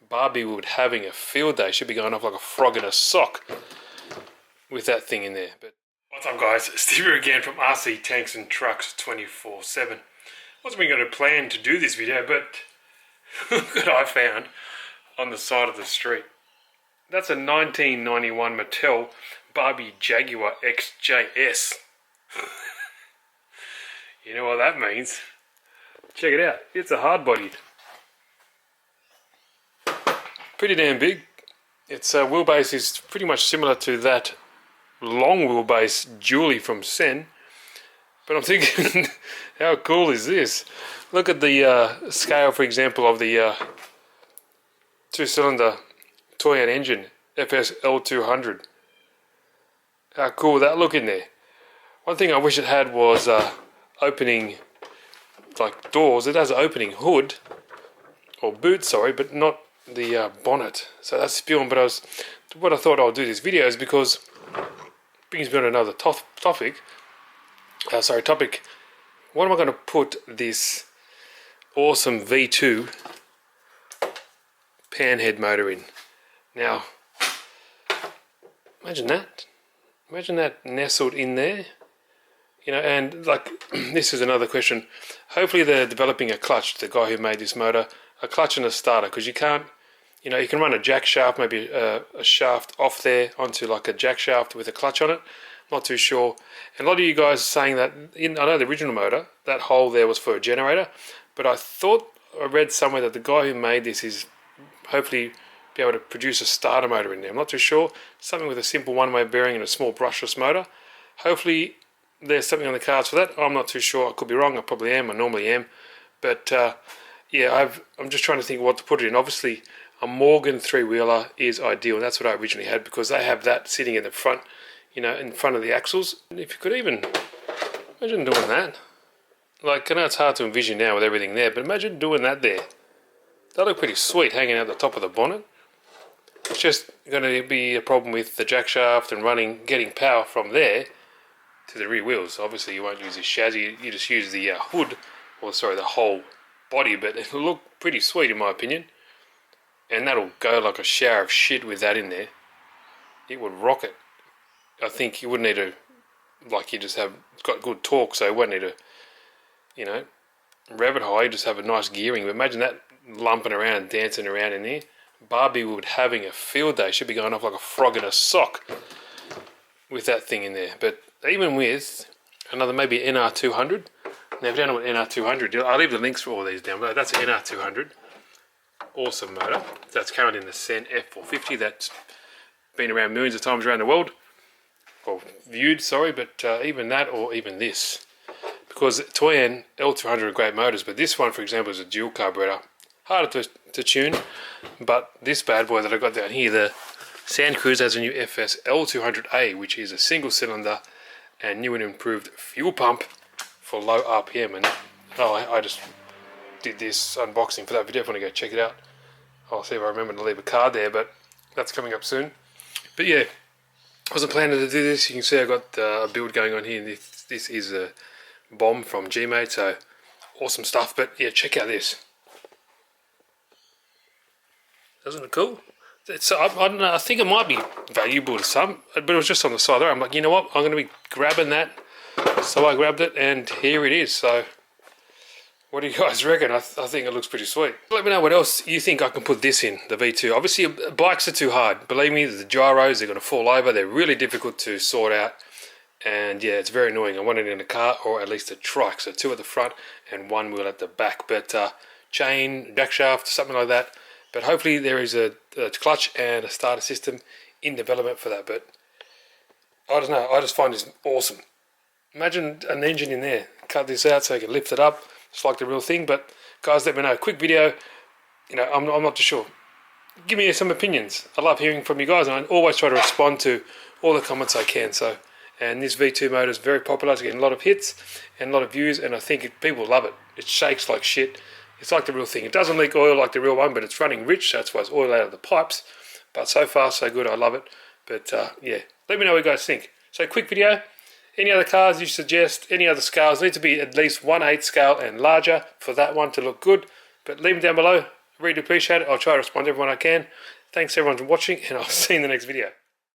Barbie would having a field day. She'd be going off like a frog in a sock with that thing in there. But what's up, guys? Steve here again from RC Tanks and Trucks 24/7. Wasn't really going to plan to do this video, but look what I found on the side of the street. That's a 1991 Mattel Barbie Jaguar XJS. You know what that means? Check it out. It's a hard-bodied. Pretty damn big. Its wheelbase is pretty much similar to that long wheelbase Julie from Sen. But I'm thinking, how cool is this? Look at the scale, for example, of the two-cylinder Toyota engine, FSL200. How cool would that look in there? One thing I wish it had was opening, like doors. It has an opening hood, or boot, sorry, but not the bonnet. So that's spewing. But what I thought I'll do this video is because it brings me on another topic. What am I going to put this awesome V2 Panhead motor in? Now, imagine that nestled in there. You know, and like, this is another question. Hopefully they're developing a clutch, the guy who made this motor, a clutch and a starter, because you can't, you know, you can run a jack shaft, maybe a shaft off there onto like a jack shaft with a clutch on it. Not too sure. And a lot of you guys are saying that, I know the original motor, that hole there was for a generator, but I read somewhere that the guy who made this is hopefully be able to produce a starter motor in there. I'm not too sure. Something with a simple one-way bearing and a small brushless motor. Hopefully there's something on the cards for that. I'm not too sure. I could be wrong. I probably am. I normally am. But yeah, I'm just trying to think what to put it in. Obviously, a Morgan three-wheeler is ideal, and that's what I originally had because they have that sitting in the front, you know, in front of the axles. And if you could even imagine doing that. Like, I know it's hard to envision now with everything there, but imagine doing that there. That look pretty sweet, hanging out the top of the bonnet. It's just going to be a problem with the jack shaft and getting power from there to the rear wheels. Obviously, you won't use this chassis. You just use the hood, or sorry, the whole body. But it'll look pretty sweet, in my opinion. And that'll go like a shower of shit with that in there. It would rock it. I think you wouldn't need to, like, it's got good torque, so you won't need to, you know, rev it high. You just have a nice gearing. But imagine that lumping around and dancing around in there. Barbie would having a field day. She'd be going off like a frog in a sock with that thing in there. But even with another maybe NR200. Now, if you don't know what NR200, I'll leave the links for all these down below. That's NR200. Awesome motor. That's currently in the Sen F450. That's been around millions of times around the world. Or viewed, sorry, but even that or even this. Because Toyota L200 are great motors, but this one, for example, is a dual carburetor. Harder to tune, but this bad boy that I got down here, the Sand Cruiser, has a new FS L200A, which is a single cylinder and new and improved fuel pump for low RPM. And I just did this unboxing for that video. If you want to go check it out, I'll see if I remember to leave a card there, but that's coming up soon. But yeah, I wasn't planning to do this. You can see I got a build going on here. This is a bomb from Gmate, so awesome stuff. But yeah, check out this. Isn't it cool? I don't know, I think it might be valuable to some, but it was just on the side there. I'm like, you know what? I'm going to be grabbing that. So I grabbed it, and here it is. So what do you guys reckon? I think it looks pretty sweet. Let me know what else you think I can put this in, the V2. Obviously, bikes are too hard. Believe me, the gyros, they're going to fall over. They're really difficult to sort out. And yeah, it's very annoying. I want it in a car or at least a trike. So 2 at the front and 1 wheel at the back. But chain, jack shaft, something like that. But hopefully there is a clutch and a starter system in development for that. But I don't know, I just find this awesome. Imagine an engine in there. Cut this out so you can lift it up. It's like the real thing. But guys, let me know. Quick video. You know, I'm not too sure. Give me some opinions. I love hearing from you guys, and I always try to respond to all the comments I can. And this V2 motor is very popular. It's getting a lot of hits and a lot of views, and I think people love it. It shakes like shit. It's like the real thing. It doesn't leak oil like the real one, but it's running rich, so that's why it's oil out of the pipes. But so far, so good. I love it. But yeah, let me know what you guys think. So quick video. Any other cars you suggest? Any other scales? Need to be at least 1/8 scale and larger for that one to look good. But leave them down below. I really appreciate it. I'll try to respond to everyone I can. Thanks everyone for watching, and I'll see you in the next video.